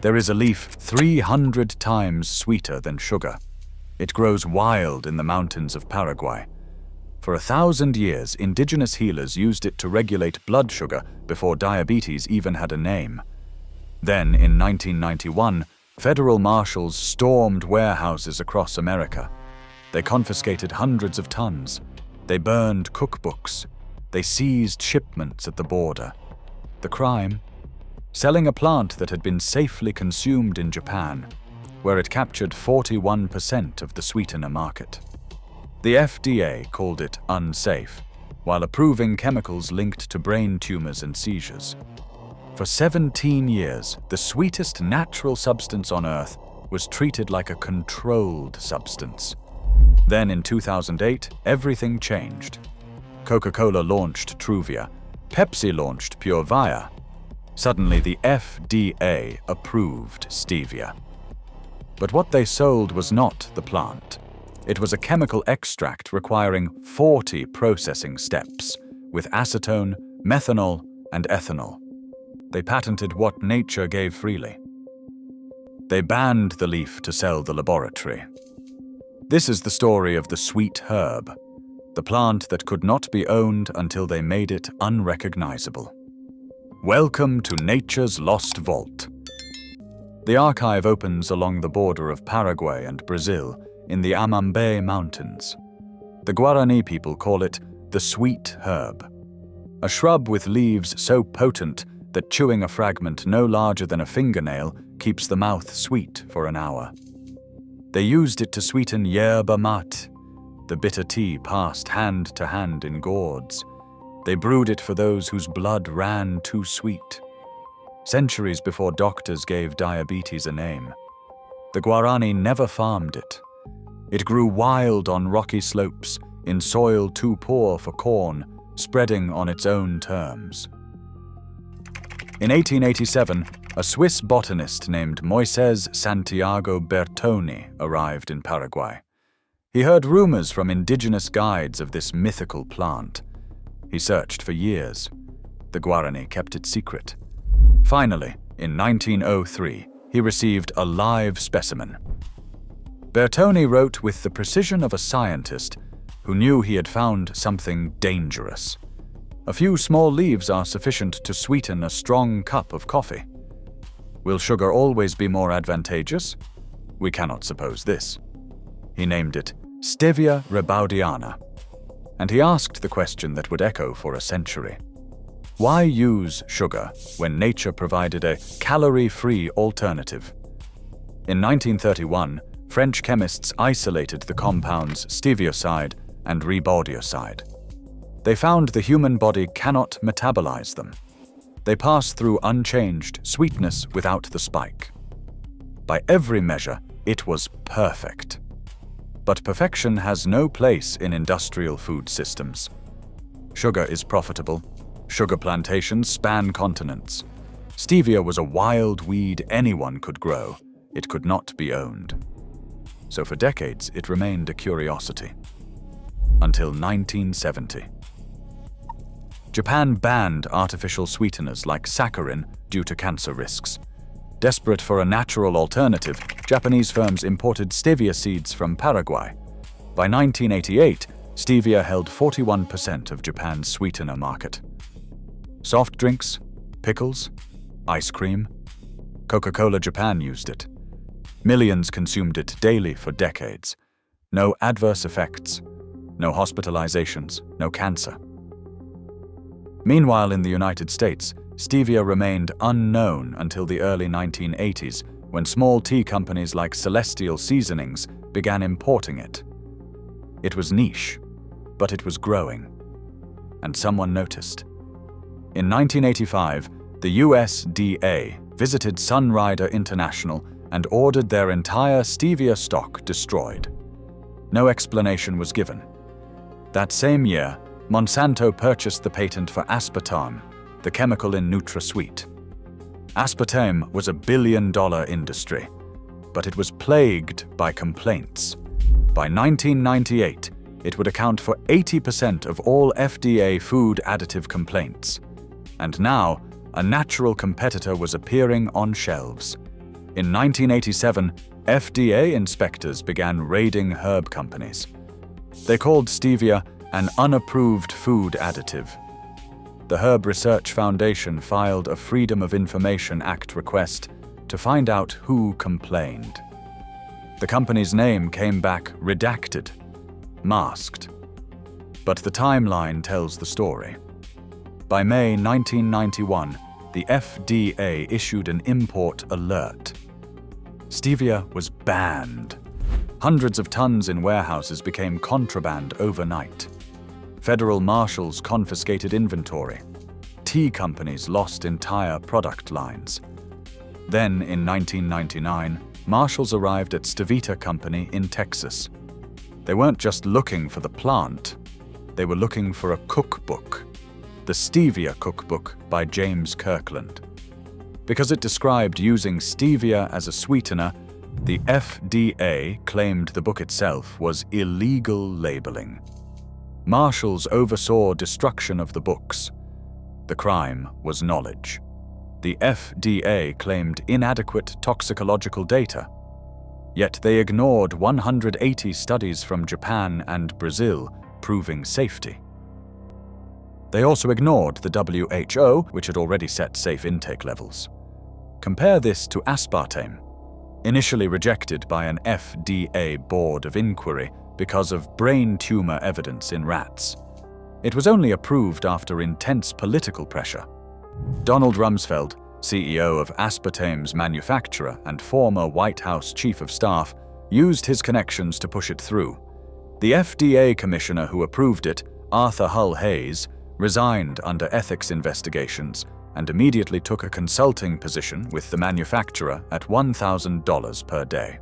There is a leaf 300 times sweeter than sugar. It grows wild in the mountains of Paraguay. For 1,000 years, indigenous healers used it to regulate blood sugar before diabetes even had a name. Then, in 1991, federal marshals stormed warehouses across America. They confiscated hundreds of tons. They burned cookbooks. They seized shipments at the border. The crime? Selling a plant that had been safely consumed in Japan, where it captured 41% of the sweetener market. The FDA called it unsafe, while approving chemicals linked to brain tumors and seizures. For 17 years, the sweetest natural substance on Earth was treated like a controlled substance. Then in 2008, everything changed. Coca-Cola launched Truvia. Pepsi launched PureVia. Suddenly, the FDA approved stevia. But what they sold was not the plant. It was a chemical extract requiring 40 processing steps, with acetone, methanol, and ethanol. They patented what nature gave freely. They banned the leaf to sell the laboratory. This is the story of the sweet herb, the plant that could not be owned until they made it unrecognizable. Welcome to Nature's Lost Vault. The archive opens along the border of Paraguay and Brazil in the Amambay Mountains. The Guaraní people call it the sweet herb, a shrub with leaves so potent that chewing a fragment no larger than a fingernail keeps the mouth sweet for an hour. They used it to sweeten yerba mate, the bitter tea passed hand to hand in gourds. They brewed it for those whose blood ran too sweet. Centuries before doctors gave diabetes a name. The Guaraní never farmed it. It grew wild on rocky slopes, in soil too poor for corn, spreading on its own terms. In 1887, a Swiss botanist named Moisés Santiago Bertoni arrived in Paraguay. He heard rumors from indigenous guides of this mythical plant. He searched for years. The Guaraní kept it secret. Finally, in 1903, he received a live specimen. Bertoni wrote with the precision of a scientist who knew he had found something dangerous. A few small leaves are sufficient to sweeten a strong cup of coffee. Will sugar always be more advantageous? We cannot suppose this. He named it Stevia rebaudiana, and he asked the question that would echo for a century. Why use sugar when nature provided a calorie-free alternative? In 1931, French chemists isolated the compounds stevioside and rebaudioside. They found the human body cannot metabolize them. They pass through unchanged sweetness without the spike. By every measure, it was perfect. But perfection has no place in industrial food systems. Sugar is profitable. Sugar plantations span continents. Stevia was a wild weed anyone could grow. It could not be owned. So for decades, it remained a curiosity. Until 1970. Japan banned artificial sweeteners like saccharin due to cancer risks. Desperate for a natural alternative, Japanese firms imported stevia seeds from Paraguay. By 1988, stevia held 41% of Japan's sweetener market. Soft drinks, pickles, ice cream. Coca-Cola Japan used it. Millions consumed it daily for decades. No adverse effects, no hospitalizations, no cancer. Meanwhile, in the United States, stevia remained unknown until the early 1980s, when small tea companies like Celestial Seasonings began importing it. It was niche, but it was growing. And someone noticed. In 1985, the USDA visited Sunrider International and ordered their entire stevia stock destroyed. No explanation was given. That same year, Monsanto purchased the patent for aspartame, the chemical in NutraSweet. Aspartame was a billion-dollar industry, but it was plagued by complaints. By 1998, it would account for 80% of all FDA food additive complaints. And now, a natural competitor was appearing on shelves. In 1987, FDA inspectors began raiding herb companies. They called stevia an unapproved food additive. The Herb Research Foundation filed a Freedom of Information Act request to find out who complained. The company's name came back redacted, masked. But the timeline tells the story. By May 1991, the FDA issued an import alert. Stevia was banned. Hundreds of tons in warehouses became contraband overnight. Federal marshals confiscated inventory. Tea companies lost entire product lines. Then, in 1999, marshals arrived at Stevia Company in Texas. They weren't just looking for the plant, they were looking for a cookbook, the Stevia Cookbook by James Kirkland. Because it described using stevia as a sweetener, the FDA claimed the book itself was illegal labeling. Marshals oversaw destruction of the books. The crime was knowledge. The FDA claimed inadequate toxicological data, yet they ignored 180 studies from Japan and Brazil proving safety. They also ignored the WHO, which had already set safe intake levels. Compare this to aspartame, initially rejected by an FDA board of inquiry because of brain tumor evidence in rats. It was only approved after intense political pressure. Donald Rumsfeld, CEO of aspartame's manufacturer and former White House Chief of Staff, used his connections to push it through. The FDA commissioner who approved it, Arthur Hull Hayes, resigned under ethics investigations and immediately took a consulting position with the manufacturer at $1,000 per day.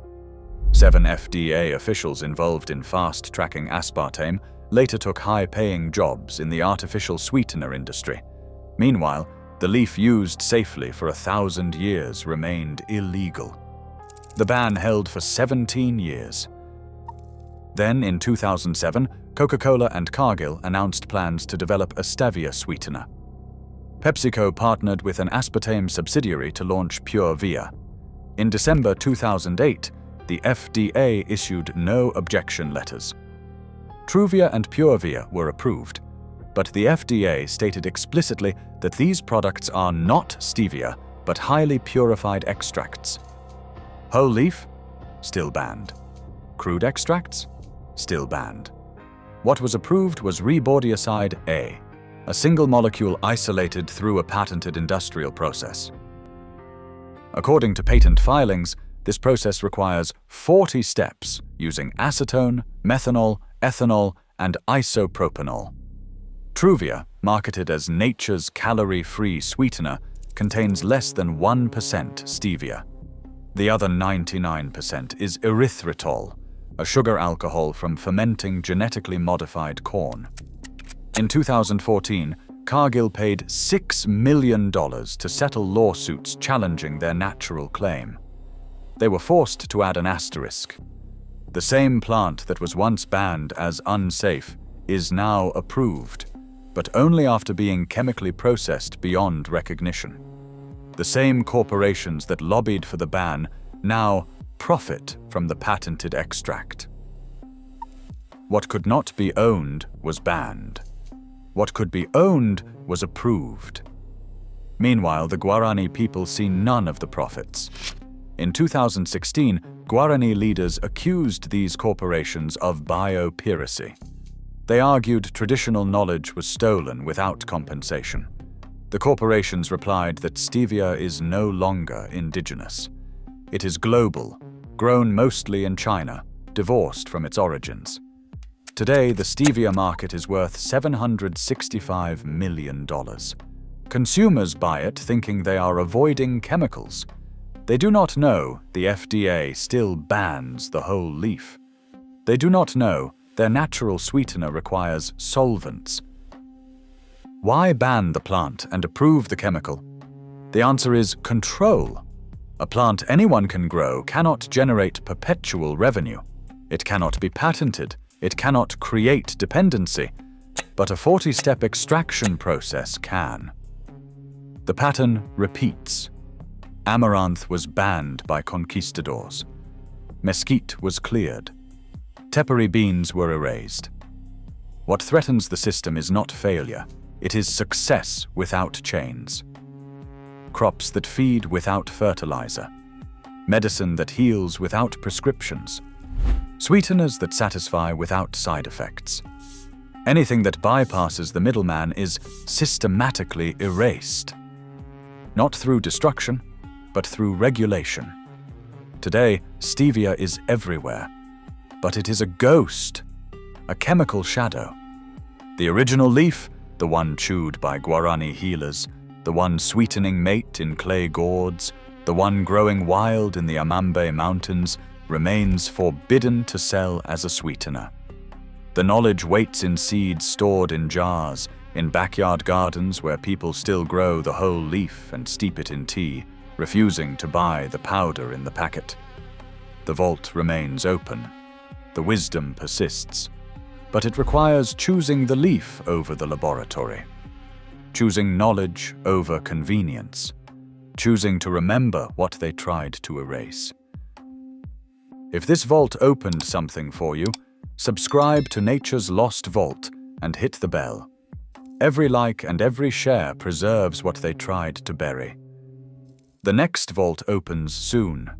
7 FDA officials involved in fast-tracking aspartame later took high-paying jobs in the artificial sweetener industry. Meanwhile, the leaf used safely for 1,000 years remained illegal. The ban held for 17 years. Then, in 2007, Coca-Cola and Cargill announced plans to develop a stevia sweetener. PepsiCo partnered with an aspartame subsidiary to launch PureVia. In December 2008, the FDA issued no objection letters. Truvia and PureVia were approved, but the FDA stated explicitly that these products are not stevia, but highly purified extracts. Whole leaf? Still banned. Crude extracts? Still banned. What was approved was rebaudioside a single molecule isolated through a patented industrial process. According to patent filings, this process requires 40 steps using acetone, methanol, ethanol, and isopropanol. Truvia, marketed as nature's calorie-free sweetener, contains less than 1% stevia. The other 99% is erythritol, a sugar alcohol from fermenting genetically modified corn. In 2014, Cargill paid $6 million to settle lawsuits challenging their natural claim. They were forced to add an asterisk. The same plant that was once banned as unsafe is now approved, but only after being chemically processed beyond recognition. The same corporations that lobbied for the ban now profit from the patented extract. What could not be owned was banned. What could be owned was approved. Meanwhile, the Guaraní people see none of the profits. In 2016, Guaraní leaders accused these corporations of biopiracy. They argued traditional knowledge was stolen without compensation. The corporations replied that stevia is no longer indigenous. It is global, grown mostly in China, divorced from its origins. Today, the stevia market is worth $765 million. Consumers buy it thinking they are avoiding chemicals. They do not know the FDA still bans the whole leaf. They do not know their natural sweetener requires solvents. Why ban the plant and approve the chemical? The answer is control. A plant anyone can grow cannot generate perpetual revenue. It cannot be patented. It cannot create dependency, but a 40-step extraction process can. The pattern repeats. Amaranth was banned by conquistadors. Mesquite was cleared. Tepary beans were erased. What threatens the system is not failure, it is success without chains. Crops that feed without fertilizer. Medicine that heals without prescriptions. Sweeteners that satisfy without side effects. Anything that bypasses the middleman is systematically erased. Not through destruction, but through regulation. Today, stevia is everywhere, but it is a ghost, a chemical shadow. The original leaf, the one chewed by Guaraní healers, the one sweetening mate in clay gourds, the one growing wild in the Amambe Mountains, remains forbidden to sell as a sweetener. The knowledge waits in seeds stored in jars, in backyard gardens where people still grow the whole leaf and steep it in tea, refusing to buy the powder in the packet. The vault remains open. The wisdom persists. But it requires choosing the leaf over the laboratory. Choosing knowledge over convenience. Choosing to remember what they tried to erase. If this vault opened something for you, subscribe to Nature's Lost Vault and hit the bell. Every like and every share preserves what they tried to bury. The next vault opens soon.